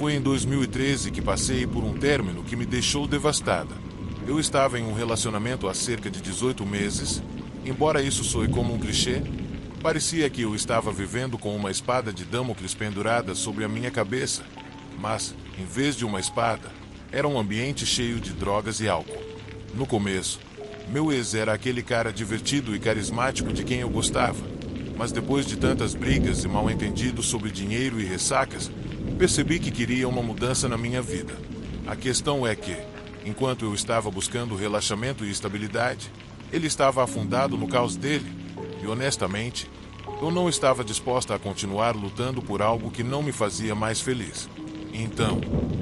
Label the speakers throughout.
Speaker 1: Foi em 2013 que passei por um término que me deixou devastada. Eu estava em um relacionamento há cerca de 18 meses. Embora isso soe como um clichê, parecia que eu estava vivendo com uma espada de Damocles pendurada sobre a minha cabeça. Mas, em vez de uma espada, era um ambiente cheio de drogas e álcool. No começo, meu ex era aquele cara divertido e carismático de quem eu gostava. Mas depois de tantas brigas e mal-entendidos sobre dinheiro e ressacas, percebi que queria uma mudança na minha vida. A questão é que, enquanto eu estava buscando relaxamento e estabilidade, ele estava afundado no caos dele. E honestamente, eu não estava disposta a continuar lutando por algo que não me fazia mais feliz. Então,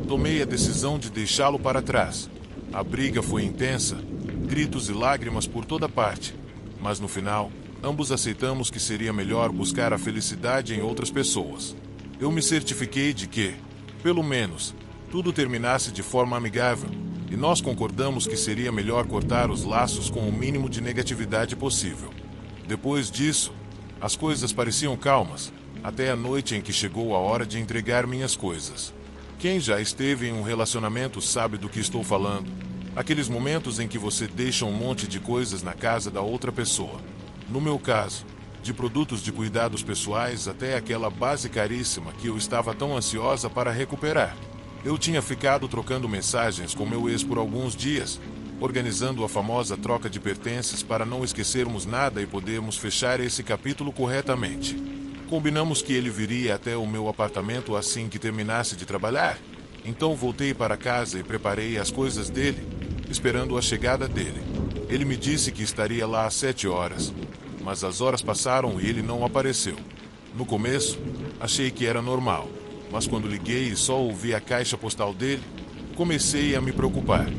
Speaker 1: tomei a decisão de deixá-lo para trás. A briga foi intensa, gritos e lágrimas por toda parte. Mas no final, ambos aceitamos que seria melhor buscar a felicidade em outras pessoas. Eu me certifiquei de que, pelo menos, tudo terminasse de forma amigável, e nós concordamos que seria melhor cortar os laços com o mínimo de negatividade possível. Depois disso, as coisas pareciam calmas, até a noite em que chegou a hora de entregar minhas coisas. Quem já esteve em um relacionamento sabe do que estou falando. Aqueles momentos em que você deixa um monte de coisas na casa da outra pessoa. No meu caso, de produtos de cuidados pessoais até aquela base caríssima que eu estava tão ansiosa para recuperar. Eu tinha ficado trocando mensagens com meu ex por alguns dias, organizando a famosa troca de pertences para não esquecermos nada e podermos fechar esse capítulo corretamente. Combinamos que ele viria até o meu apartamento assim que terminasse de trabalhar. Então voltei para casa e preparei as coisas dele, esperando a chegada dele. Ele me disse que estaria lá às 7 horas, mas as horas passaram e ele não apareceu. No começo, achei que era normal, mas quando liguei e só ouvi a caixa postal dele, comecei a me preocupar.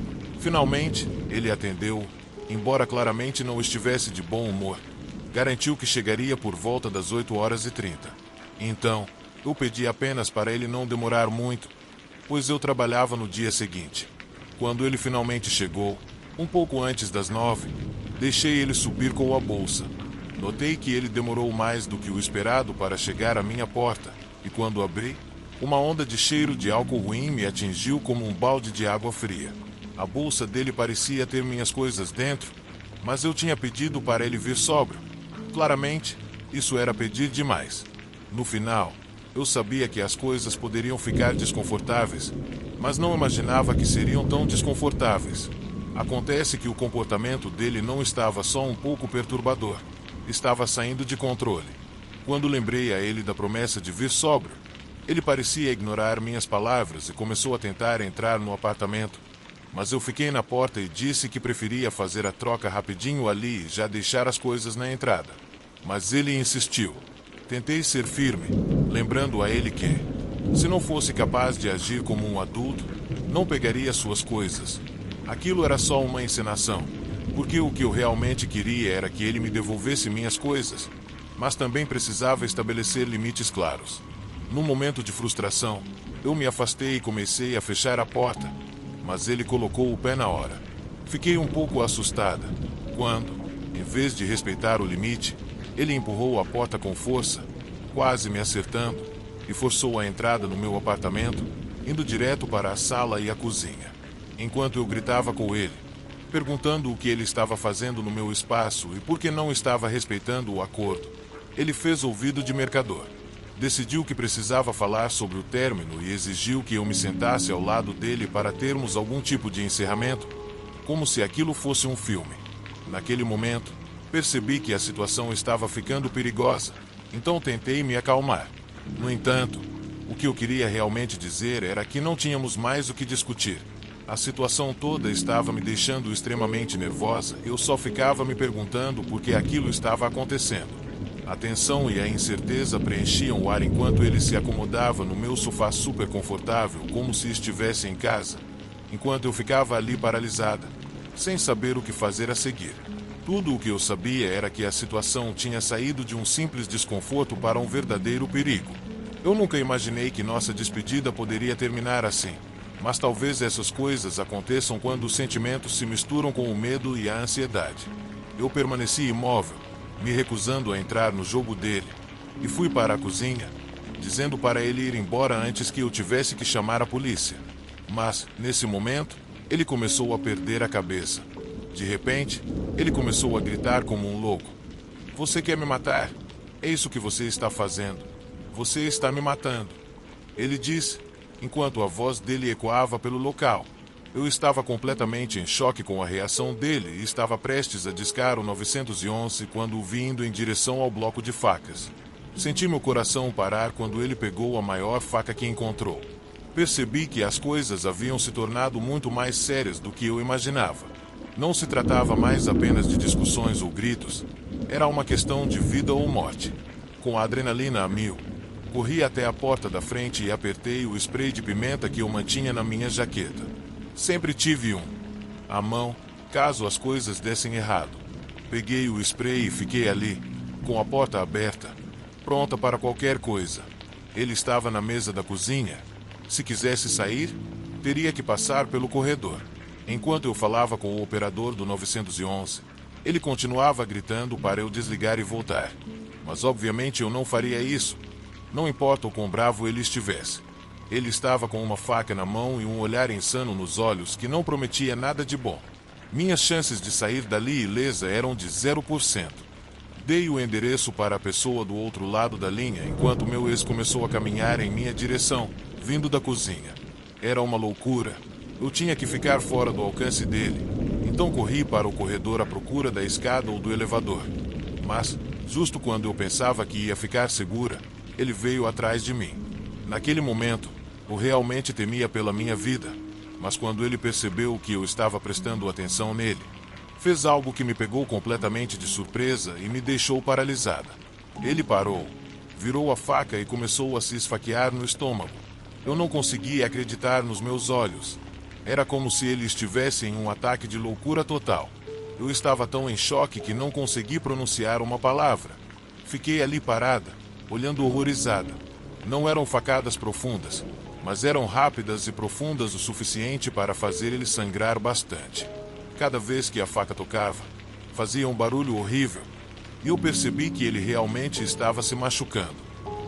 Speaker 1: Finalmente, ele atendeu, embora claramente não estivesse de bom humor. Garantiu que chegaria por volta das 8h30. Então, eu pedi apenas para ele não demorar muito, pois eu trabalhava no dia seguinte. Quando ele finalmente chegou, um pouco antes das 9, deixei ele subir com a bolsa. Notei que ele demorou mais do que o esperado para chegar à minha porta, e quando abri, uma onda de cheiro de álcool ruim me atingiu como um balde de água fria. A bolsa dele parecia ter minhas coisas dentro, mas eu tinha pedido para ele vir sóbrio. Claramente, isso era pedir demais. No final, eu sabia que as coisas poderiam ficar desconfortáveis, mas não imaginava que seriam tão desconfortáveis. Acontece que o comportamento dele não estava só um pouco perturbador, estava saindo de controle. Quando lembrei a ele da promessa de vir sóbrio, ele parecia ignorar minhas palavras e começou a tentar entrar no apartamento. Mas eu fiquei na porta e disse que preferia fazer a troca rapidinho ali e já deixar as coisas na entrada. Mas ele insistiu. Tentei ser firme, lembrando a ele que, se não fosse capaz de agir como um adulto, não pegaria suas coisas. Aquilo era só uma encenação, porque o que eu realmente queria era que ele me devolvesse minhas coisas, mas também precisava estabelecer limites claros. Num momento de frustração, eu me afastei e comecei a fechar a porta, mas ele colocou o pé na hora. Fiquei um pouco assustada, quando, em vez de respeitar o limite, ele empurrou a porta com força, quase me acertando, e forçou a entrada no meu apartamento, indo direto para a sala e a cozinha. Enquanto eu gritava com ele, perguntando o que ele estava fazendo no meu espaço e por que não estava respeitando o acordo, ele fez ouvido de mercador. Decidiu que precisava falar sobre o término e exigiu que eu me sentasse ao lado dele para termos algum tipo de encerramento, como se aquilo fosse um filme. Naquele momento, percebi que a situação estava ficando perigosa, então tentei me acalmar. No entanto, o que eu queria realmente dizer era que não tínhamos mais o que discutir. A situação toda estava me deixando extremamente nervosa, eu só ficava me perguntando por que aquilo estava acontecendo. A tensão e a incerteza preenchiam o ar enquanto ele se acomodava no meu sofá super confortável, como se estivesse em casa, enquanto eu ficava ali paralisada, sem saber o que fazer a seguir. Tudo o que eu sabia era que a situação tinha saído de um simples desconforto para um verdadeiro perigo. Eu nunca imaginei que nossa despedida poderia terminar assim, mas talvez essas coisas aconteçam quando os sentimentos se misturam com o medo e a ansiedade. Eu permaneci imóvel, me recusando a entrar no jogo dele, e fui para a cozinha, dizendo para ele ir embora antes que eu tivesse que chamar a polícia. Mas, nesse momento, ele começou a perder a cabeça. De repente, ele começou a gritar como um louco. Você quer me matar? É isso que você está fazendo. Você está me matando. Ele disse, enquanto a voz dele ecoava pelo local. Eu estava completamente em choque com a reação dele e estava prestes a discar o 911 quando o vi indo em direção ao bloco de facas. Senti meu coração parar quando ele pegou a maior faca que encontrou. Percebi que as coisas haviam se tornado muito mais sérias do que eu imaginava. Não se tratava mais apenas de discussões ou gritos. Era uma questão de vida ou morte. Com a adrenalina a mil, corri até a porta da frente e apertei o spray de pimenta que eu mantinha na minha jaqueta. Sempre tive um à mão, caso as coisas dessem errado. Peguei o spray e fiquei ali, com a porta aberta, pronta para qualquer coisa. Ele estava na mesa da cozinha. Se quisesse sair, teria que passar pelo corredor. Enquanto eu falava com o operador do 911, ele continuava gritando para eu desligar e voltar. Mas obviamente eu não faria isso. Não importa o quão bravo ele estivesse. Ele estava com uma faca na mão e um olhar insano nos olhos que não prometia nada de bom. Minhas chances de sair dali ilesa eram de 0%. Dei o endereço para a pessoa do outro lado da linha enquanto meu ex começou a caminhar em minha direção, vindo da cozinha. Era uma loucura. Eu tinha que ficar fora do alcance dele. Então corri para o corredor à procura da escada ou do elevador. Mas, justo quando eu pensava que ia ficar segura, ele veio atrás de mim. Naquele momento, eu realmente temia pela minha vida, mas quando ele percebeu que eu estava prestando atenção nele, fez algo que me pegou completamente de surpresa e me deixou paralisada. Ele parou, virou a faca e começou a se esfaquear no estômago. Eu não conseguia acreditar nos meus olhos. Era como se ele estivesse em um ataque de loucura total. Eu estava tão em choque que não consegui pronunciar uma palavra. Fiquei ali parada, olhando horrorizada. Não eram facadas profundas, mas eram rápidas e profundas o suficiente para fazer ele sangrar bastante. Cada vez que a faca tocava, fazia um barulho horrível, e eu percebi que ele realmente estava se machucando.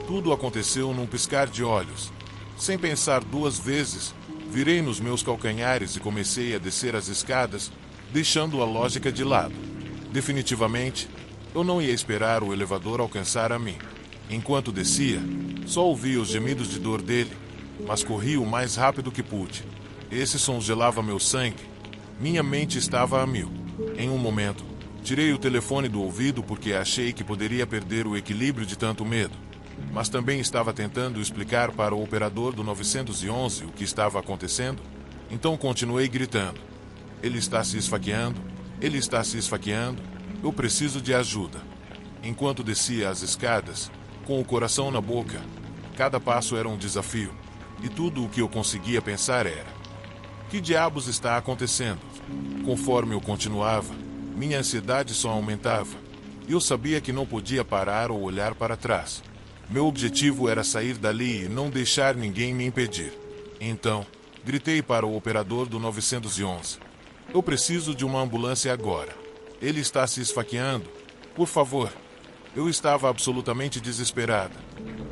Speaker 1: Tudo aconteceu num piscar de olhos. Sem pensar duas vezes, virei nos meus calcanhares e comecei a descer as escadas, deixando a lógica de lado. Definitivamente, eu não ia esperar o elevador alcançar a mim. Enquanto descia, só ouvi os gemidos de dor dele, mas corri o mais rápido que pude. Esse som gelava meu sangue. Minha mente estava a mil. Em um momento, tirei o telefone do ouvido porque achei que poderia perder o equilíbrio de tanto medo. Mas também estava tentando explicar para o operador do 911 o que estava acontecendo. Então continuei gritando. Ele está se esfaqueando. Ele está se esfaqueando. Eu preciso de ajuda. Enquanto descia as escadas, com o coração na boca, cada passo era um desafio. E tudo o que eu conseguia pensar era: que diabos está acontecendo? Conforme eu continuava, minha ansiedade só aumentava. E eu sabia que não podia parar ou olhar para trás. Meu objetivo era sair dali e não deixar ninguém me impedir. Então, gritei para o operador do 911. Eu preciso de uma ambulância agora. Ele está se esfaqueando. Por favor. Eu estava absolutamente desesperada,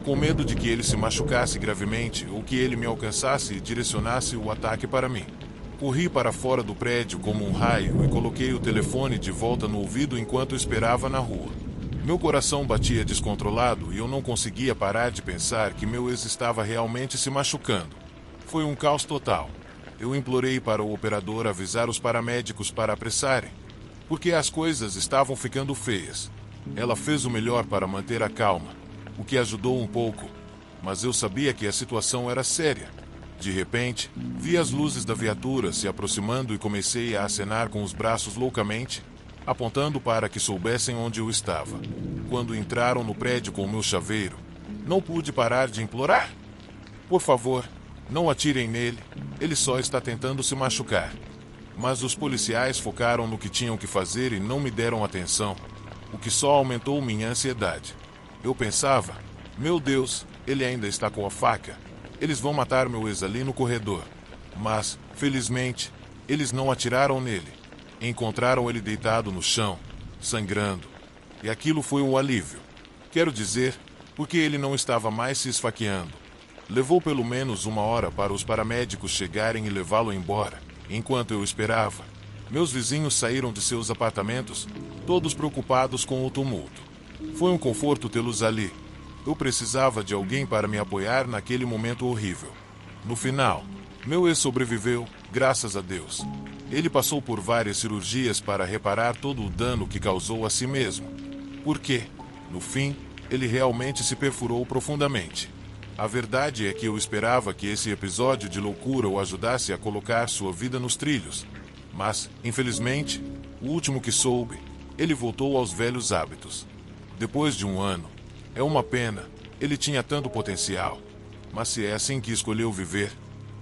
Speaker 1: com medo de que ele se machucasse gravemente ou que ele me alcançasse e direcionasse o ataque para mim. Corri para fora do prédio como um raio e coloquei o telefone de volta no ouvido enquanto esperava na rua. Meu coração batia descontrolado e eu não conseguia parar de pensar que meu ex estava realmente se machucando. Foi um caos total. Eu implorei para o operador avisar os paramédicos para apressarem, porque as coisas estavam ficando feias. Ela fez o melhor para manter a calma, o que ajudou um pouco, mas eu sabia que a situação era séria. De repente, vi as luzes da viatura se aproximando e comecei a acenar com os braços loucamente, apontando para que soubessem onde eu estava. Quando entraram no prédio com o meu chaveiro, não pude parar de implorar. Por favor, não atirem nele, ele só está tentando se machucar. Mas os policiais focaram no que tinham que fazer e não me deram atenção, o que só aumentou minha ansiedade. Eu pensava, meu Deus, ele ainda está com a faca. Eles vão matar meu ex ali no corredor. Mas, felizmente, eles não atiraram nele. Encontraram ele deitado no chão, sangrando. E aquilo foi um alívio. Quero dizer, porque ele não estava mais se esfaqueando. Levou pelo menos 1 hora para os paramédicos chegarem e levá-lo embora. Enquanto eu esperava, meus vizinhos saíram de seus apartamentos, todos preocupados com o tumulto. Foi um conforto tê-los ali. Eu precisava de alguém para me apoiar naquele momento horrível. No final, meu ex sobreviveu, graças a Deus. Ele passou por várias cirurgias para reparar todo o dano que causou a si mesmo. Porque, no fim, ele realmente se perfurou profundamente. A verdade é que eu esperava que esse episódio de loucura o ajudasse a colocar sua vida nos trilhos. Mas, infelizmente, o último que soube, ele voltou aos velhos hábitos. Depois de 1 ano. É uma pena, ele tinha tanto potencial. Mas se é assim que escolheu viver,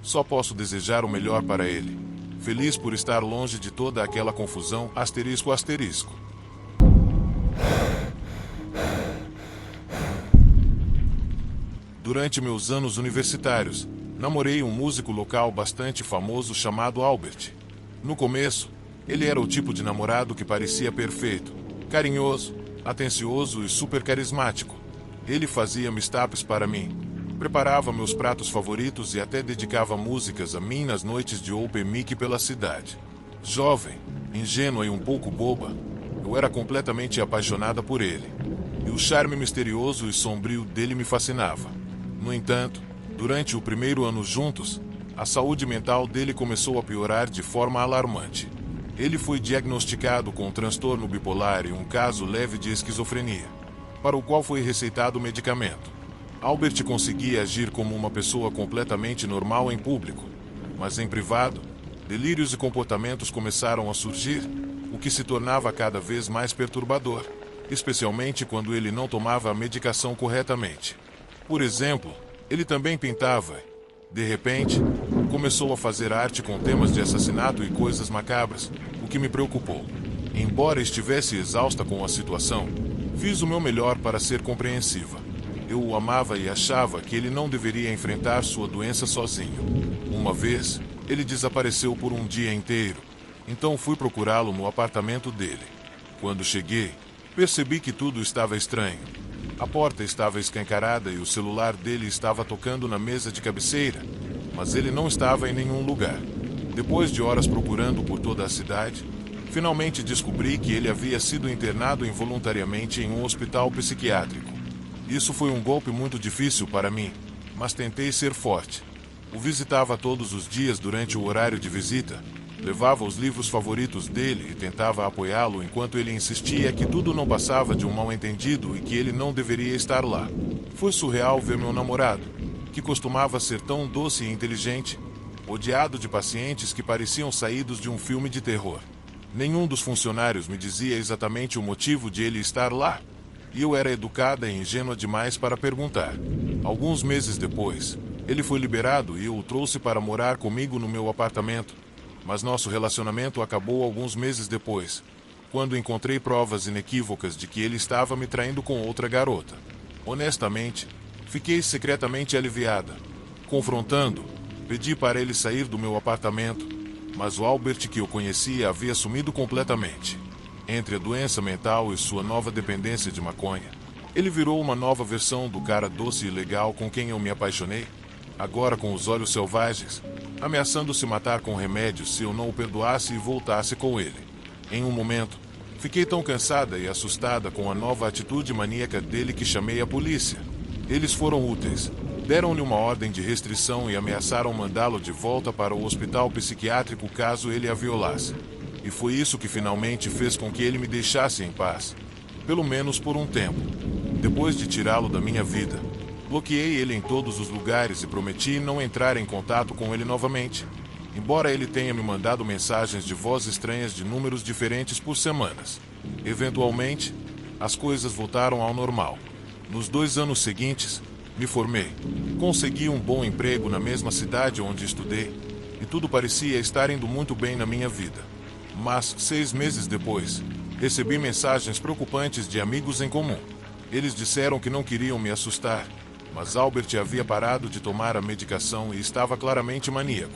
Speaker 1: só posso desejar o melhor para ele. Feliz por estar longe de toda aquela confusão, asterisco, asterisco. Durante meus anos universitários, namorei um músico local bastante famoso chamado Albert. No começo, ele era o tipo de namorado que parecia perfeito, carinhoso, atencioso e super carismático. Ele fazia mistapes para mim, preparava meus pratos favoritos e até dedicava músicas a mim nas noites de open mic pela cidade. Jovem, ingênua e um pouco boba, eu era completamente apaixonada por ele. E o charme misterioso e sombrio dele me fascinava. No entanto, durante o primeiro ano juntos, a saúde mental dele começou a piorar de forma alarmante. Ele foi diagnosticado com um transtorno bipolar e um caso leve de esquizofrenia, para o qual foi receitado medicamento. Albert conseguia agir como uma pessoa completamente normal em público, mas em privado, delírios e comportamentos começaram a surgir, o que se tornava cada vez mais perturbador, especialmente quando ele não tomava a medicação corretamente. Por exemplo, ele também pintava. De repente, começou a fazer arte com temas de assassinato e coisas macabras, o que me preocupou. Embora estivesse exausta com a situação, fiz o meu melhor para ser compreensiva. Eu o amava e achava que ele não deveria enfrentar sua doença sozinho. Uma vez, ele desapareceu por um dia inteiro, então fui procurá-lo no apartamento dele. Quando cheguei, percebi que tudo estava estranho. A porta estava escancarada e o celular dele estava tocando na mesa de cabeceira, mas ele não estava em nenhum lugar. Depois de horas procurando por toda a cidade, finalmente descobri que ele havia sido internado involuntariamente em um hospital psiquiátrico. Isso foi um golpe muito difícil para mim, mas tentei ser forte. O visitava todos os dias durante o horário de visita, levava os livros favoritos dele e tentava apoiá-lo enquanto ele insistia que tudo não passava de um mal-entendido e que ele não deveria estar lá. Foi surreal ver meu namorado, que costumava ser tão doce e inteligente, odiado de pacientes que pareciam saídos de um filme de terror. Nenhum dos funcionários me dizia exatamente o motivo de ele estar lá, e eu era educada e ingênua demais para perguntar. Alguns meses depois, ele foi liberado e eu o trouxe para morar comigo no meu apartamento. Mas nosso relacionamento acabou alguns meses depois, quando encontrei provas inequívocas de que ele estava me traindo com outra garota. Honestamente, fiquei secretamente aliviada. Confrontando, pedi para ele sair do meu apartamento, mas o Albert que eu conhecia havia sumido completamente. Entre a doença mental e sua nova dependência de maconha, ele virou uma nova versão do cara doce e legal com quem eu me apaixonei, agora com os olhos selvagens, ameaçando se matar com remédios se eu não o perdoasse e voltasse com ele. Em um momento, fiquei tão cansada e assustada com a nova atitude maníaca dele que chamei a polícia. Eles foram úteis, deram-lhe uma ordem de restrição e ameaçaram mandá-lo de volta para o hospital psiquiátrico caso ele a violasse. E foi isso que finalmente fez com que ele me deixasse em paz, pelo menos por um tempo. Depois de tirá-lo da minha vida, bloqueei ele em todos os lugares e prometi não entrar em contato com ele novamente, embora ele tenha me mandado mensagens de voz estranhas de números diferentes por semanas. Eventualmente, as coisas voltaram ao normal. Nos 2 anos seguintes, me formei, consegui um bom emprego na mesma cidade onde estudei, e tudo parecia estar indo muito bem na minha vida. Mas, 6 meses depois, recebi mensagens preocupantes de amigos em comum. Eles disseram que não queriam me assustar, mas Albert havia parado de tomar a medicação e estava claramente maníaco.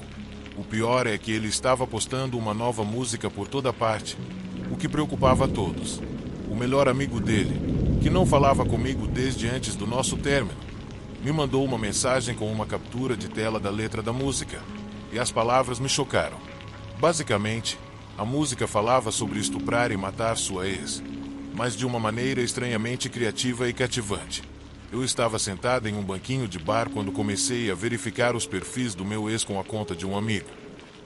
Speaker 1: O pior é que ele estava postando uma nova música por toda parte, o que preocupava a todos. O melhor amigo dele, que não falava comigo desde antes do nosso término, me mandou uma mensagem com uma captura de tela da letra da música, e as palavras me chocaram. Basicamente, a música falava sobre estuprar e matar sua ex, mas de uma maneira estranhamente criativa e cativante. Eu estava sentado em um banquinho de bar quando comecei a verificar os perfis do meu ex com a conta de um amigo.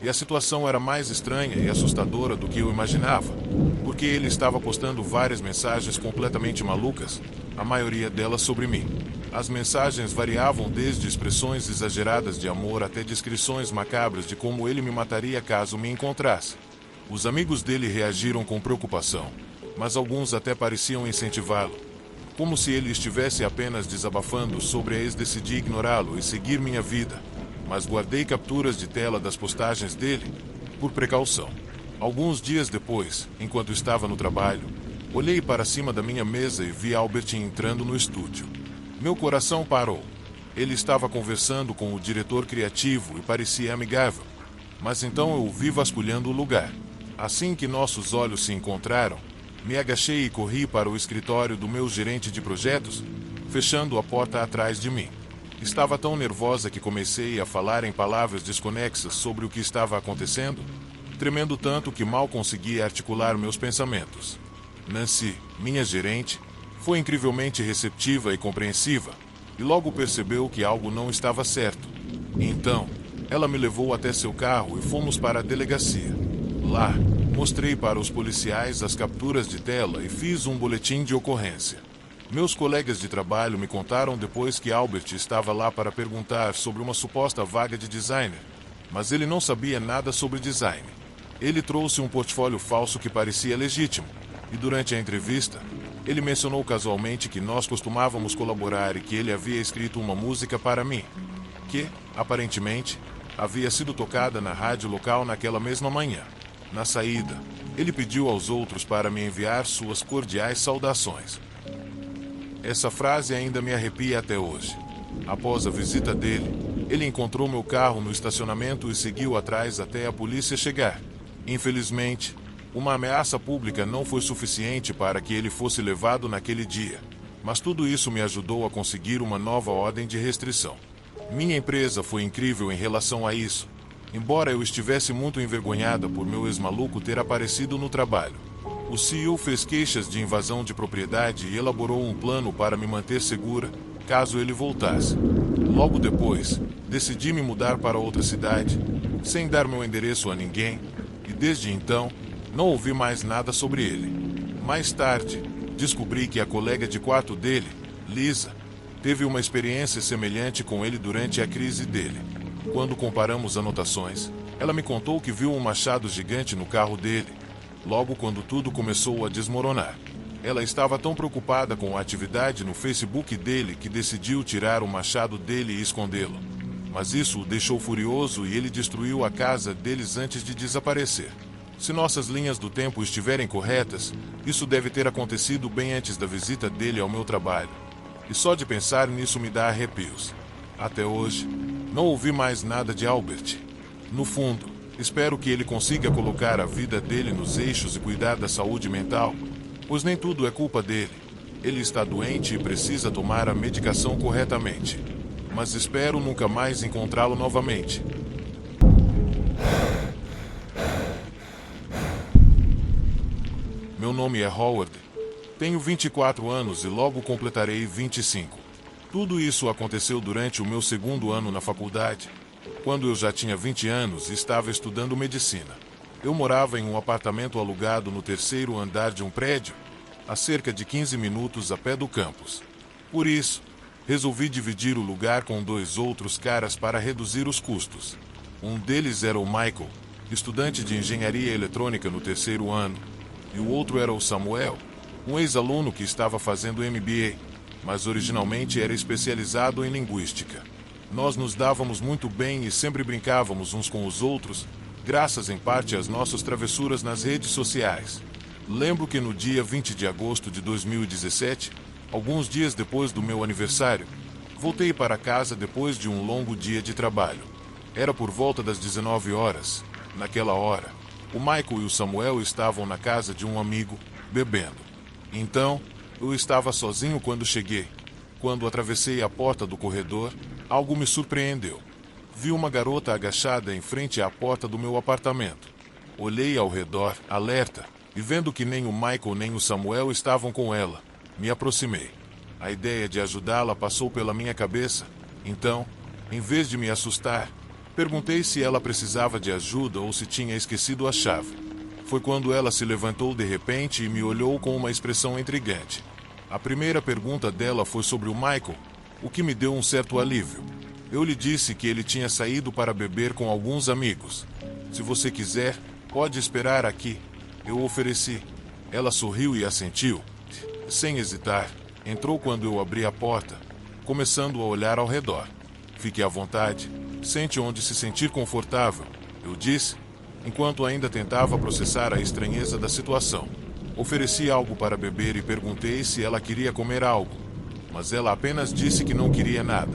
Speaker 1: E a situação era mais estranha e assustadora do que eu imaginava, porque ele estava postando várias mensagens completamente malucas, a maioria delas sobre mim. As mensagens variavam desde expressões exageradas de amor até descrições macabras de como ele me mataria caso me encontrasse. Os amigos dele reagiram com preocupação, mas alguns até pareciam incentivá-lo. Como se ele estivesse apenas desabafando sobre a ex. Decidi ignorá-lo e seguir minha vida, mas guardei capturas de tela das postagens dele, por precaução. Alguns dias depois, enquanto estava no trabalho, olhei para cima da minha mesa e vi Albert entrando no estúdio. Meu coração parou. Ele estava conversando com o diretor criativo e parecia amigável, mas então eu o vi vasculhando o lugar. Assim que nossos olhos se encontraram, me agachei e corri para o escritório do meu gerente de projetos, fechando a porta atrás de mim. Estava tão nervosa que comecei a falar em palavras desconexas sobre o que estava acontecendo, tremendo tanto que mal conseguia articular meus pensamentos. Nancy, minha gerente, foi incrivelmente receptiva e compreensiva, e logo percebeu que algo não estava certo. Então, ela me levou até seu carro e fomos para a delegacia. Lá, mostrei para os policiais as capturas de tela e fiz um boletim de ocorrência. Meus colegas de trabalho me contaram depois que Albert estava lá para perguntar sobre uma suposta vaga de designer, mas ele não sabia nada sobre design. Ele trouxe um portfólio falso que parecia legítimo, e durante a entrevista, ele mencionou casualmente que nós costumávamos colaborar e que ele havia escrito uma música para mim, que, aparentemente, havia sido tocada na rádio local naquela mesma manhã. Na saída, ele pediu aos outros para me enviar suas cordiais saudações. Essa frase ainda me arrepia até hoje. Após a visita dele, ele encontrou meu carro no estacionamento e seguiu atrás até a polícia chegar. Infelizmente, uma ameaça pública não foi suficiente para que ele fosse levado naquele dia, mas tudo isso me ajudou a conseguir uma nova ordem de restrição. Minha empresa foi incrível em relação a isso, embora eu estivesse muito envergonhada por meu ex-maluco ter aparecido no trabalho. O CEO fez queixas de invasão de propriedade e elaborou um plano para me manter segura, caso ele voltasse. Logo depois, decidi me mudar para outra cidade, sem dar meu endereço a ninguém, e desde então, não ouvi mais nada sobre ele. Mais tarde, descobri que a colega de quarto dele, Lisa, teve uma experiência semelhante com ele durante a crise dele. Quando comparamos anotações, ela me contou que viu um machado gigante no carro dele, logo quando tudo começou a desmoronar. Ela estava tão preocupada com a atividade no Facebook dele que decidiu tirar o machado dele e escondê-lo. Mas isso o deixou furioso e ele destruiu a casa deles antes de desaparecer. Se nossas linhas do tempo estiverem corretas, isso deve ter acontecido bem antes da visita dele ao meu trabalho. E só de pensar nisso me dá arrepios. Até hoje, não ouvi mais nada de Albert. No fundo, espero que ele consiga colocar a vida dele nos eixos e cuidar da saúde mental, pois nem tudo é culpa dele. Ele está doente e precisa tomar a medicação corretamente. Mas espero nunca mais encontrá-lo novamente. Meu nome é Howard. Tenho 24 anos e logo completarei 25. Tudo isso aconteceu durante o meu segundo ano na faculdade, quando eu já tinha 20 anos e estava estudando medicina. Eu morava em um apartamento alugado no terceiro andar de um prédio, a cerca de 15 minutos a pé do campus. Por isso, resolvi dividir o lugar com 2 outros caras para reduzir os custos. Um deles era o Michael, estudante de engenharia eletrônica no terceiro ano, e o outro era o Samuel, um ex-aluno que estava fazendo MBA, mas originalmente era especializado em linguística. Nós nos dávamos muito bem e sempre brincávamos uns com os outros, graças em parte às nossas travessuras nas redes sociais. Lembro que no dia 20 de agosto de 2017, alguns dias depois do meu aniversário, voltei para casa depois de um longo dia de trabalho. Era por volta das 19 horas. Naquela hora, o Michael e o Samuel estavam na casa de um amigo, bebendo. Então, Eu estava sozinho quando cheguei. Quando atravessei a porta do corredor, algo me surpreendeu. Vi uma garota agachada em frente à porta do meu apartamento. Olhei ao redor, alerta, e vendo que nem o Michael nem o Samuel estavam com ela, me aproximei. A ideia de ajudá-la passou pela minha cabeça. Então, em vez de me assustar, perguntei se ela precisava de ajuda ou se tinha esquecido a chave. Foi quando ela se levantou de repente e me olhou com uma expressão intrigante. A primeira pergunta dela foi sobre o Michael, o que me deu um certo alívio. Eu lhe disse que ele tinha saído para beber com alguns amigos. Se você quiser, pode esperar aqui. Eu ofereci. Ela sorriu e assentiu. Sem hesitar, entrou quando eu abri a porta, começando a olhar ao redor. Fique à vontade. Sente onde se sentir confortável, eu disse, enquanto ainda tentava processar a estranheza da situação. Ofereci algo para beber e perguntei se ela queria comer algo, mas ela apenas disse que não queria nada.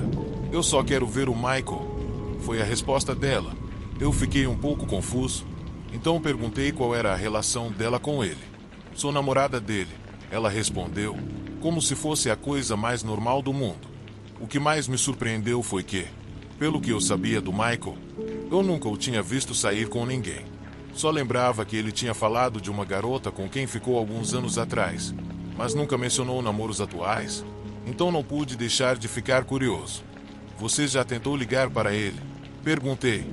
Speaker 1: Eu só quero ver o Michael, foi a resposta dela. Eu fiquei um pouco confuso, então perguntei qual era a relação dela com ele. Sou namorada dele, ela respondeu, como se fosse a coisa mais normal do mundo. O que mais me surpreendeu foi que, pelo que eu sabia do Michael, eu nunca o tinha visto sair com ninguém. Só lembrava que ele tinha falado de uma garota com quem ficou alguns anos atrás, mas nunca mencionou namoros atuais, então não pude deixar de ficar curioso. Você já tentou ligar para ele? Perguntei.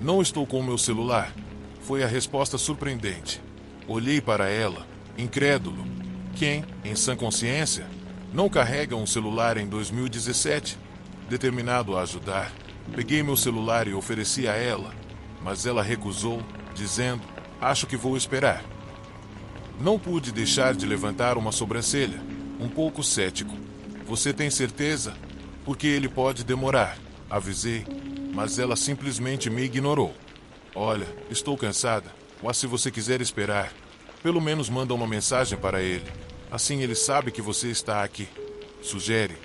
Speaker 1: Não estou com meu celular. Foi a resposta surpreendente. Olhei para ela, incrédulo. Quem, em sã consciência, não carrega um celular em 2017? Determinado a ajudar, peguei meu celular e ofereci a ela, mas ela recusou, dizendo, acho que vou esperar. Não pude deixar de levantar uma sobrancelha, um pouco cético. Você tem certeza? Porque ele pode demorar, avisei, mas ela simplesmente me ignorou. Olha, estou cansada, mas se você quiser esperar, pelo menos manda uma mensagem para ele. Assim ele sabe que você está aqui. Sugere.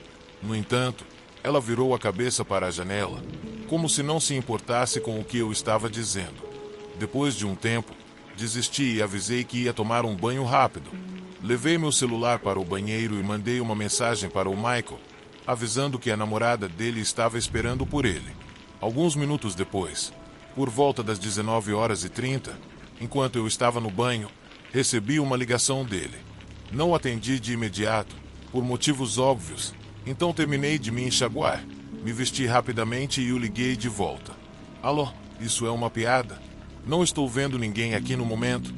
Speaker 1: No entanto, ela virou a cabeça para a janela, como se não se importasse com o que eu estava dizendo. Depois de um tempo, desisti e avisei que ia tomar um banho rápido. Levei meu celular para o banheiro e mandei uma mensagem para o Michael, avisando que a namorada dele estava esperando por ele. Alguns minutos depois, por volta das 19h30, enquanto eu estava no banho, recebi uma ligação dele. Não atendi de imediato, por motivos óbvios, então terminei de me enxaguar, me vesti rapidamente e o liguei de volta. Alô, isso é uma piada? Não estou vendo ninguém aqui no momento.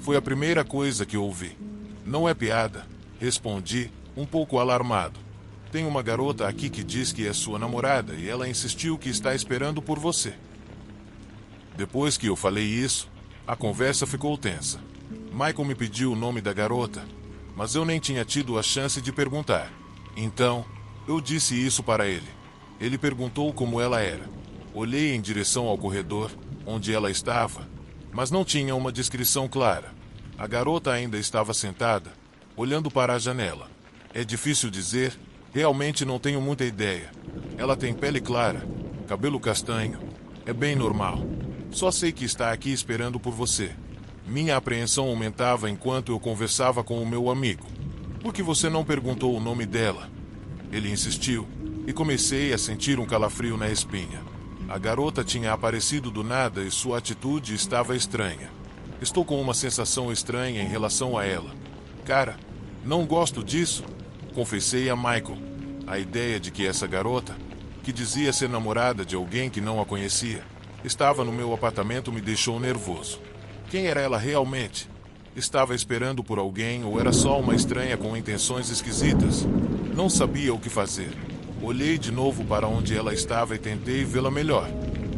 Speaker 1: Foi a primeira coisa que ouvi. Não é piada, respondi, um pouco alarmado. Tem uma garota aqui que diz que é sua namorada e ela insistiu que está esperando por você. Depois que eu falei isso, a conversa ficou tensa. Michael me pediu o nome da garota, mas eu nem tinha tido a chance de perguntar. Então, eu disse isso para ele. Ele perguntou como ela era. Olhei em direção ao corredor, onde ela estava, mas não tinha uma descrição clara. A garota ainda estava sentada, olhando para a janela. É difícil dizer, realmente não tenho muita ideia. Ela tem pele clara, cabelo castanho. É bem normal. Só sei que está aqui esperando por você. Minha apreensão aumentava enquanto eu conversava com o meu amigo. Por que você não perguntou o nome dela? Ele insistiu, e comecei a sentir um calafrio na espinha. A garota tinha aparecido do nada e sua atitude estava estranha. Estou com uma sensação estranha em relação a ela. Cara, não gosto disso, confessei a Michael. A ideia de que essa garota, que dizia ser namorada de alguém que não a conhecia, estava no meu apartamento me deixou nervoso. Quem era ela realmente? Estava esperando por alguém ou era só uma estranha com intenções esquisitas? Não sabia o que fazer. Olhei de novo para onde ela estava e tentei vê-la melhor.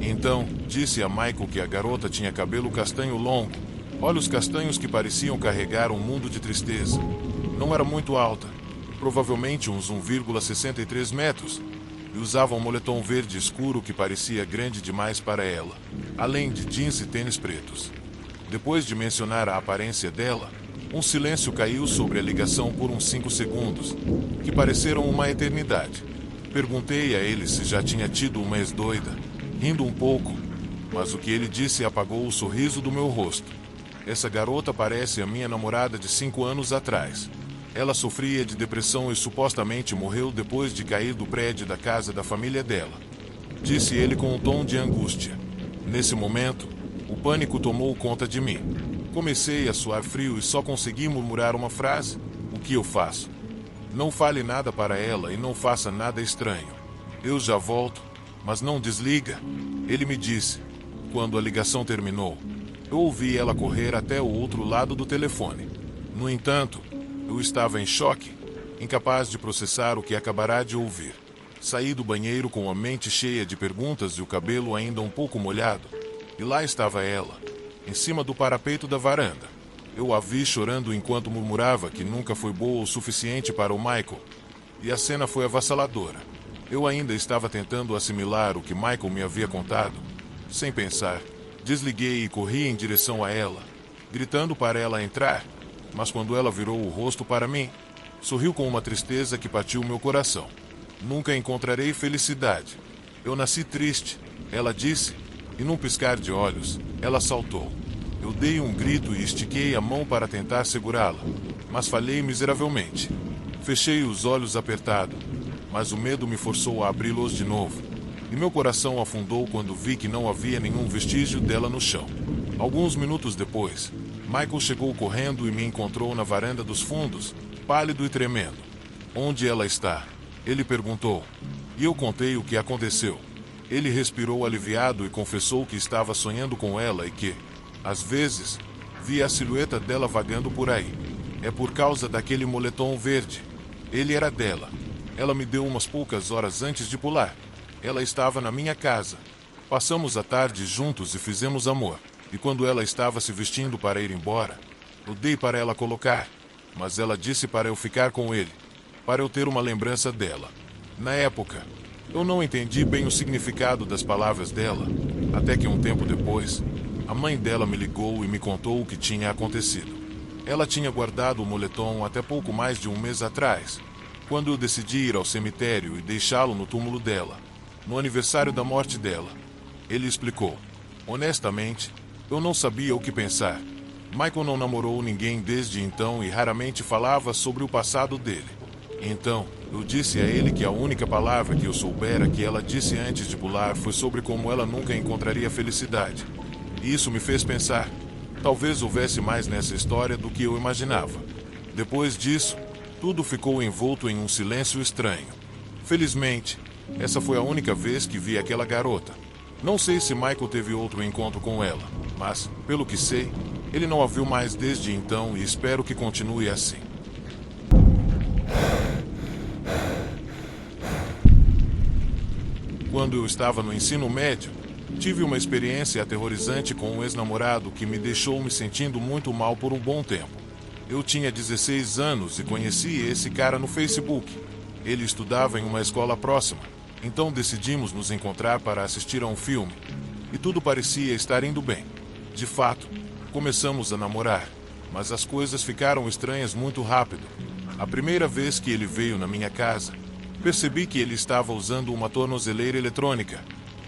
Speaker 1: Então, disse a Michael que a garota tinha cabelo castanho longo, olhos castanhos que pareciam carregar um mundo de tristeza. Não era muito alta, provavelmente uns 1,63 metros, e usava um moletom verde escuro que parecia grande demais para ela, além de jeans e tênis pretos. Depois de mencionar a aparência dela, um silêncio caiu sobre a ligação por uns 5 segundos, que pareceram uma eternidade. Perguntei a ele se já tinha tido uma ex-doida, rindo um pouco, mas o que ele disse apagou o sorriso do meu rosto. Essa garota parece a minha namorada de 5 anos atrás. Ela sofria de depressão e supostamente morreu depois de cair do prédio da casa da família dela, disse ele com um tom de angústia. Nesse momento, o pânico tomou conta de mim. Comecei a suar frio e só consegui murmurar uma frase: o que eu faço? Não fale nada para ela e não faça nada estranho. Eu já volto, mas não desliga, ele me disse. Quando a ligação terminou, eu ouvi ela correr até o outro lado do telefone. No entanto, eu estava em choque, incapaz de processar o que acabará de ouvir. Saí do banheiro com a mente cheia de perguntas e o cabelo ainda um pouco molhado, e lá estava ela, em cima do parapeito da varanda. Eu a vi chorando enquanto murmurava que nunca foi boa o suficiente para o Michael, e a cena foi avassaladora. Eu ainda estava tentando assimilar o que Michael me havia contado. Sem pensar, desliguei e corri em direção a ela, gritando para ela entrar, mas quando ela virou o rosto para mim, sorriu com uma tristeza que partiu meu coração. Nunca encontrarei felicidade. Eu nasci triste, ela disse, e num piscar de olhos, ela saltou. Eu dei um grito e estiquei a mão para tentar segurá-la, mas falhei miseravelmente. Fechei os olhos apertado, mas o medo me forçou a abri-los de novo, e meu coração afundou quando vi que não havia nenhum vestígio dela no chão. Alguns minutos depois, Michael chegou correndo e me encontrou na varanda dos fundos, pálido e tremendo. Onde ela está? Ele perguntou, e eu contei o que aconteceu. Ele respirou aliviado e confessou que estava sonhando com ela e que, às vezes, via a silhueta dela vagando por aí. É por causa daquele moletom verde. Ele era dela. Ela me deu umas poucas horas antes de pular. Ela estava na minha casa. Passamos a tarde juntos e fizemos amor. E quando ela estava se vestindo para ir embora, eu dei para ela colocar, mas ela disse para eu ficar com ele, para eu ter uma lembrança dela. Na época, eu não entendi bem o significado das palavras dela, até que um tempo depois, a mãe dela me ligou e me contou o que tinha acontecido. Ela tinha guardado o moletom até pouco mais de um mês atrás, quando eu decidi ir ao cemitério e deixá-lo no túmulo dela, no aniversário da morte dela. Ele explicou. Honestamente, eu não sabia o que pensar. Michael não namorou ninguém desde então e raramente falava sobre o passado dele. Então, eu disse a ele que a única palavra que eu soubera que ela disse antes de pular foi sobre como ela nunca encontraria felicidade. E isso me fez pensar. Talvez houvesse mais nessa história do que eu imaginava. Depois disso, tudo ficou envolto em um silêncio estranho. Felizmente, essa foi a única vez que vi aquela garota. Não sei se Michael teve outro encontro com ela, mas, pelo que sei, ele não a viu mais desde então e espero que continue assim. Quando eu estava no ensino médio, tive uma experiência aterrorizante com um ex-namorado que me deixou me sentindo muito mal por um bom tempo. Eu tinha 16 anos e conheci esse cara no Facebook. Ele estudava em uma escola próxima, então decidimos nos encontrar para assistir a um filme. E tudo parecia estar indo bem. De fato, começamos a namorar, mas as coisas ficaram estranhas muito rápido. A primeira vez que ele veio na minha casa, percebi que ele estava usando uma tornozeleira eletrônica,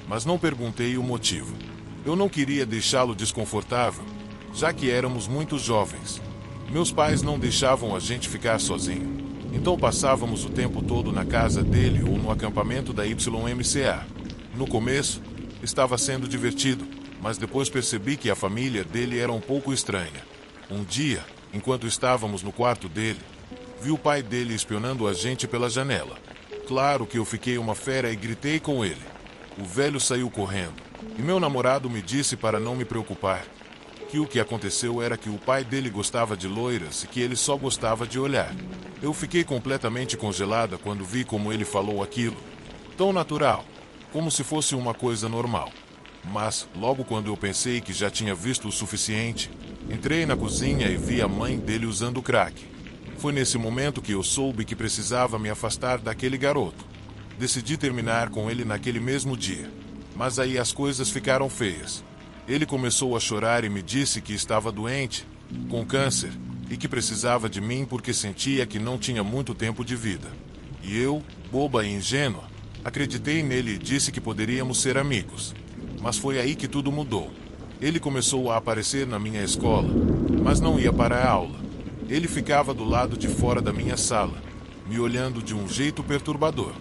Speaker 1: mas não perguntei o motivo. Eu não queria deixá-lo desconfortável, já que éramos muito jovens. Meus pais não deixavam a gente ficar sozinho, então passávamos o tempo todo na casa dele ou no acampamento da YMCA. No começo, estava sendo divertido, mas depois percebi que a família dele era um pouco estranha. Um dia, enquanto estávamos no quarto dele, vi o pai dele espionando a gente pela janela. Claro que eu fiquei uma fera e gritei com ele. O velho saiu correndo, e meu namorado me disse para não me preocupar, que o que aconteceu era que o pai dele gostava de loiras e que ele só gostava de olhar. Eu fiquei completamente congelada quando vi como ele falou aquilo. Tão natural, como se fosse uma coisa normal. Mas, logo quando eu pensei que já tinha visto o suficiente, entrei na cozinha e vi a mãe dele usando crack. Foi nesse momento que eu soube que precisava me afastar daquele garoto. Decidi terminar com ele naquele mesmo dia. Mas aí as coisas ficaram feias. Ele começou a chorar e me disse que estava doente, com câncer, e que precisava de mim porque sentia que não tinha muito tempo de vida. E eu, boba e ingênua, acreditei nele e disse que poderíamos ser amigos. Mas foi aí que tudo mudou. Ele começou a aparecer na minha escola, mas não ia para a aula. Ele ficava do lado de fora da minha sala, me olhando de um jeito perturbador.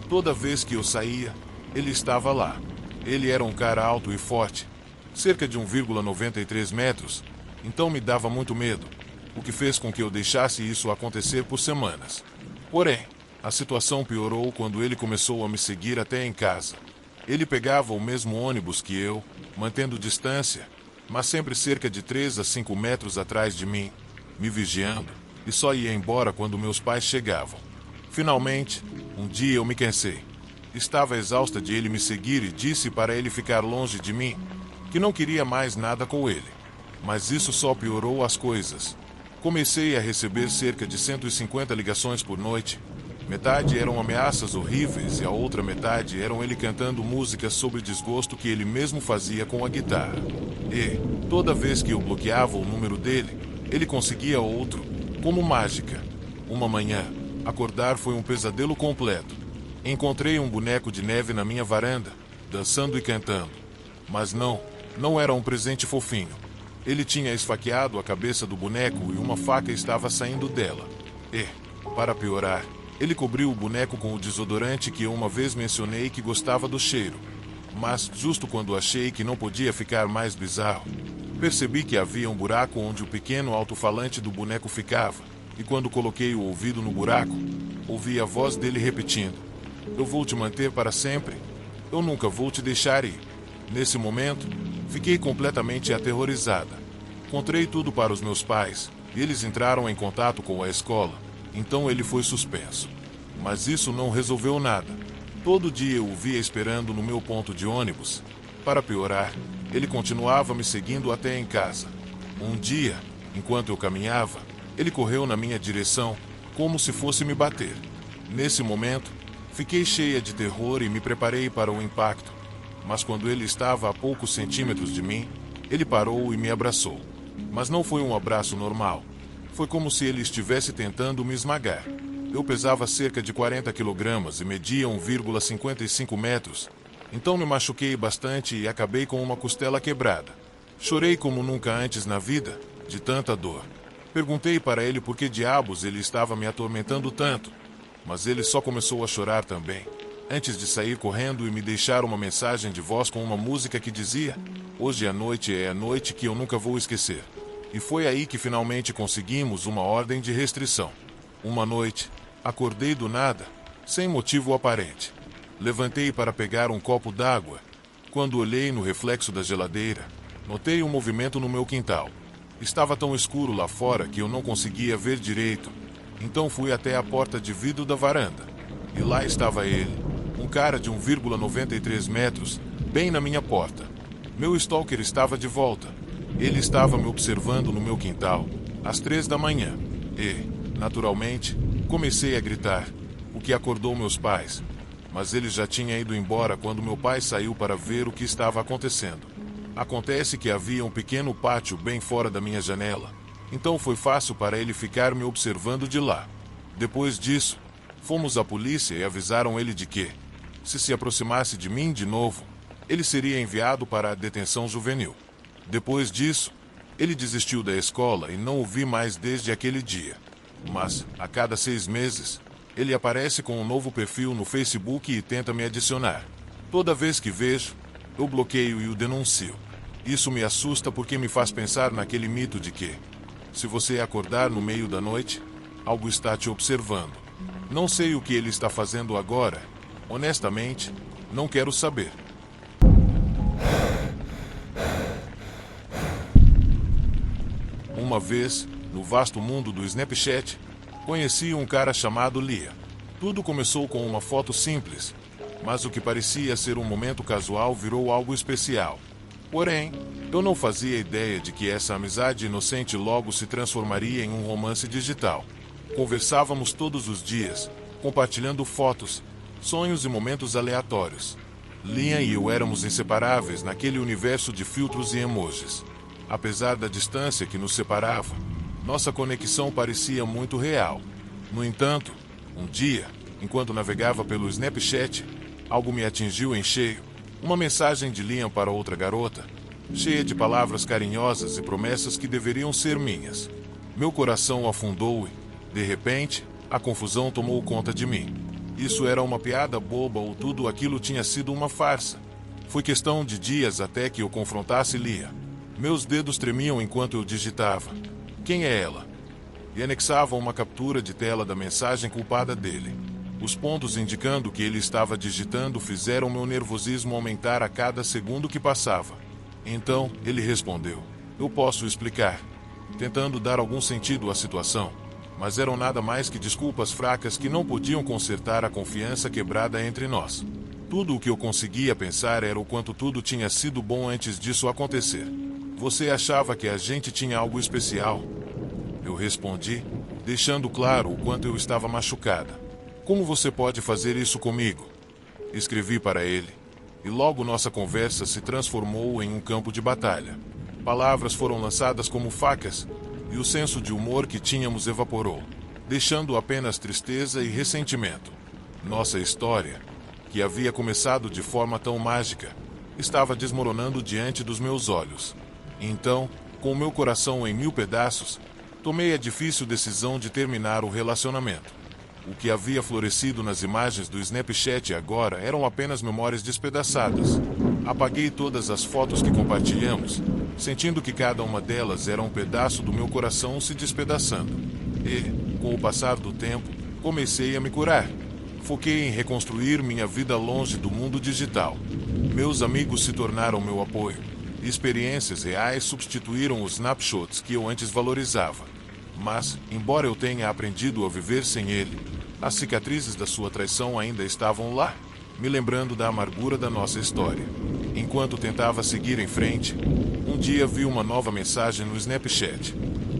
Speaker 1: Toda vez que eu saía, ele estava lá. Ele era um cara alto e forte, cerca de 1,93 metros, então me dava muito medo, o que fez com que eu deixasse isso acontecer por semanas. Porém, a situação piorou quando ele começou a me seguir até em casa. Ele pegava o mesmo ônibus que eu, mantendo distância, mas sempre cerca de 3 a 5 metros atrás de mim, me vigiando, e só ia embora quando meus pais chegavam. Finalmente, um dia eu me cansei. Estava exausta de ele me seguir e disse para ele ficar longe de mim, que não queria mais nada com ele. Mas isso só piorou as coisas. Comecei a receber cerca de 150 ligações por noite. Metade eram ameaças horríveis e a outra metade eram ele cantando músicas sobre desgosto que ele mesmo fazia com a guitarra. E, toda vez que eu bloqueava o número dele, ele conseguia outro, como mágica. Uma manhã, acordar foi um pesadelo completo. Encontrei um boneco de neve na minha varanda, dançando e cantando. Mas não era um presente fofinho. Ele tinha esfaqueado a cabeça do boneco e uma faca estava saindo dela. E, para piorar, ele cobriu o boneco com o desodorante que eu uma vez mencionei que gostava do cheiro. Mas, justo quando achei que não podia ficar mais bizarro, percebi que havia um buraco onde o pequeno alto-falante do boneco ficava. E quando coloquei o ouvido no buraco, ouvi a voz dele repetindo: "Eu vou te manter para sempre. Eu nunca vou te deixar ir." Nesse momento, fiquei completamente aterrorizada. Contei tudo para os meus pais, e eles entraram em contato com a escola. Então ele foi suspenso. Mas isso não resolveu nada. Todo dia eu o via esperando no meu ponto de ônibus. Para piorar, ele continuava me seguindo até em casa. Um dia, enquanto eu caminhava, ele correu na minha direção, como se fosse me bater. Nesse momento, fiquei cheia de terror e me preparei para o impacto. Mas quando ele estava a poucos centímetros de mim, ele parou e me abraçou. Mas não foi um abraço normal. Foi como se ele estivesse tentando me esmagar. Eu pesava cerca de 40 quilogramas e media 1,55 metros. Então me machuquei bastante e acabei com uma costela quebrada. Chorei como nunca antes na vida, de tanta dor. Perguntei para ele por que diabos ele estava me atormentando tanto. Mas ele só começou a chorar também, antes de sair correndo e me deixar uma mensagem de voz com uma música que dizia: "Hoje à noite é a noite que eu nunca vou esquecer." E foi aí que finalmente conseguimos uma ordem de restrição. Uma noite, acordei do nada, sem motivo aparente. Levantei para pegar um copo d'água. Quando olhei no reflexo da geladeira, notei um movimento no meu quintal. Estava tão escuro lá fora que eu não conseguia ver direito. Então fui até a porta de vidro da varanda. E lá estava ele, um cara de 1,93 metros, bem na minha porta. Meu stalker estava de volta. Ele estava me observando no meu quintal, às 3 da manhã. E, naturalmente, comecei a gritar, o que acordou meus pais. Mas ele já tinha ido embora quando meu pai saiu para ver o que estava acontecendo. Acontece que havia um pequeno pátio bem fora da minha janela. Então foi fácil para ele ficar me observando de lá. Depois disso, fomos à polícia e avisaram ele de que, se aproximasse de mim de novo, ele seria enviado para a detenção juvenil. Depois disso, ele desistiu da escola e não o vi mais desde aquele dia. Mas, a cada 6 meses, ele aparece com um novo perfil no Facebook e tenta me adicionar. Toda vez que vejo, eu bloqueio e o denuncio. Isso me assusta porque me faz pensar naquele mito de que, se você acordar no meio da noite, algo está te observando. Não sei o que ele está fazendo agora. Honestamente, não quero saber. Uma vez, no vasto mundo do Snapchat, conheci um cara chamado Lia. Tudo começou com uma foto simples, mas o que parecia ser um momento casual virou algo especial. Porém, eu não fazia ideia de que essa amizade inocente logo se transformaria em um romance digital. Conversávamos todos os dias, compartilhando fotos, sonhos e momentos aleatórios. Lia e eu éramos inseparáveis naquele universo de filtros e emojis. Apesar da distância que nos separava, nossa conexão parecia muito real. No entanto, um dia, enquanto navegava pelo Snapchat, algo me atingiu em cheio. Uma mensagem de Liam para outra garota, cheia de palavras carinhosas e promessas que deveriam ser minhas. Meu coração afundou e, de repente, a confusão tomou conta de mim. Isso era uma piada boba ou tudo aquilo tinha sido uma farsa? Foi questão de dias até que eu confrontasse Lia. Meus dedos tremiam enquanto eu digitava. Quem é ela? E anexava uma captura de tela da mensagem culpada dele. Os pontos indicando que ele estava digitando fizeram meu nervosismo aumentar a cada segundo que passava. Então, ele respondeu. Eu posso explicar. Tentando dar algum sentido à situação. Mas eram nada mais que desculpas fracas que não podiam consertar a confiança quebrada entre nós. Tudo o que eu conseguia pensar era o quanto tudo tinha sido bom antes disso acontecer. Você achava que a gente tinha algo especial? Eu respondi, deixando claro o quanto eu estava machucada. Como você pode fazer isso comigo? Escrevi para ele, e logo nossa conversa se transformou em um campo de batalha. Palavras foram lançadas como facas, e o senso de humor que tínhamos evaporou, deixando apenas tristeza e ressentimento. Nossa história, que havia começado de forma tão mágica, estava desmoronando diante dos meus olhos. Então, com meu coração em 1000 pedaços, tomei a difícil decisão de terminar o relacionamento. O que havia florescido nas imagens do Snapchat agora eram apenas memórias despedaçadas. Apaguei todas as fotos que compartilhamos, sentindo que cada uma delas era um pedaço do meu coração se despedaçando. E, com o passar do tempo, comecei a me curar. Foquei em reconstruir minha vida longe do mundo digital. Meus amigos se tornaram meu apoio. Experiências reais substituíram os snapshots que eu antes valorizava. Mas, embora eu tenha aprendido a viver sem ele, as cicatrizes da sua traição ainda estavam lá, me lembrando da amargura da nossa história. Enquanto tentava seguir em frente, um dia vi uma nova mensagem no Snapchat.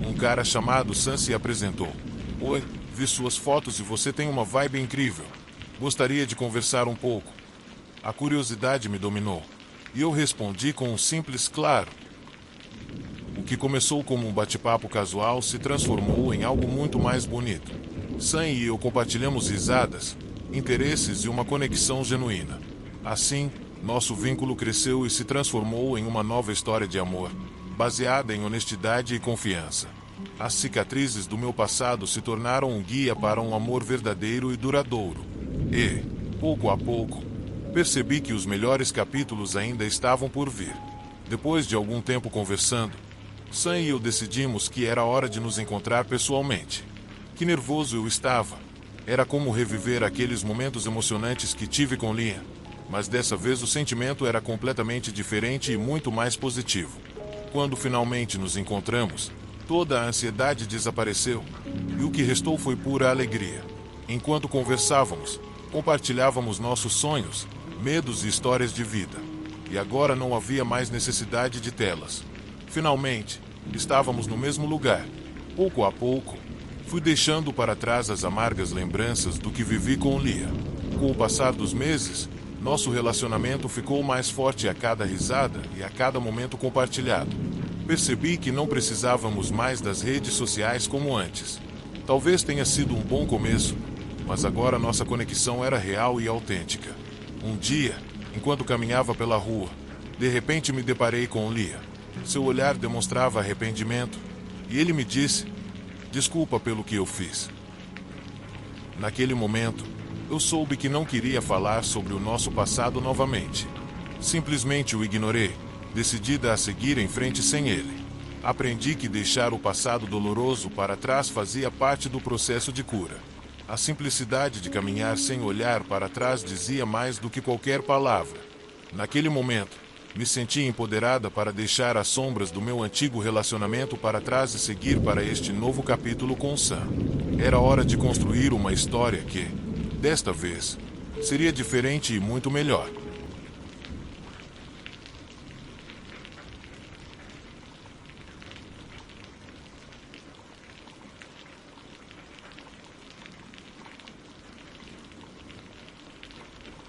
Speaker 1: Um cara chamado Sam se apresentou. Oi, vi suas fotos e você tem uma vibe incrível. Gostaria de conversar um pouco. A curiosidade me dominou, e eu respondi com um simples claro. O que começou como um bate-papo casual se transformou em algo muito mais bonito. Sam e eu compartilhamos risadas, interesses e uma conexão genuína. Assim, nosso vínculo cresceu e se transformou em uma nova história de amor, baseada em honestidade e confiança. As cicatrizes do meu passado se tornaram um guia para um amor verdadeiro e duradouro. E, pouco a pouco, percebi que os melhores capítulos ainda estavam por vir. Depois de algum tempo conversando, Sam e eu decidimos que era hora de nos encontrar pessoalmente. Que nervoso eu estava. Era como reviver aqueles momentos emocionantes que tive com Lia. Mas dessa vez o sentimento era completamente diferente e muito mais positivo. Quando finalmente nos encontramos, toda a ansiedade desapareceu, e o que restou foi pura alegria. Enquanto conversávamos, compartilhávamos nossos sonhos, medos e histórias de vida. E agora não havia mais necessidade de telas. Finalmente, estávamos no mesmo lugar. Pouco a pouco, fui deixando para trás as amargas lembranças do que vivi com Lia. Com o passar dos meses, nosso relacionamento ficou mais forte a cada risada e a cada momento compartilhado. Percebi que não precisávamos mais das redes sociais como antes. Talvez tenha sido um bom começo, mas agora nossa conexão era real e autêntica. Um dia, enquanto caminhava pela rua, de repente me deparei com Lia. Seu olhar demonstrava arrependimento, e ele me disse: "Desculpa pelo que eu fiz." Naquele momento, eu soube que não queria falar sobre o nosso passado novamente. Simplesmente o ignorei, decidida a seguir em frente sem ele. Aprendi que deixar o passado doloroso para trás fazia parte do processo de cura. A simplicidade de caminhar sem olhar para trás dizia mais do que qualquer palavra. Naquele momento, me senti empoderada para deixar as sombras do meu antigo relacionamento para trás e seguir para este novo capítulo com Sam. Era hora de construir uma história que, desta vez, seria diferente e muito melhor.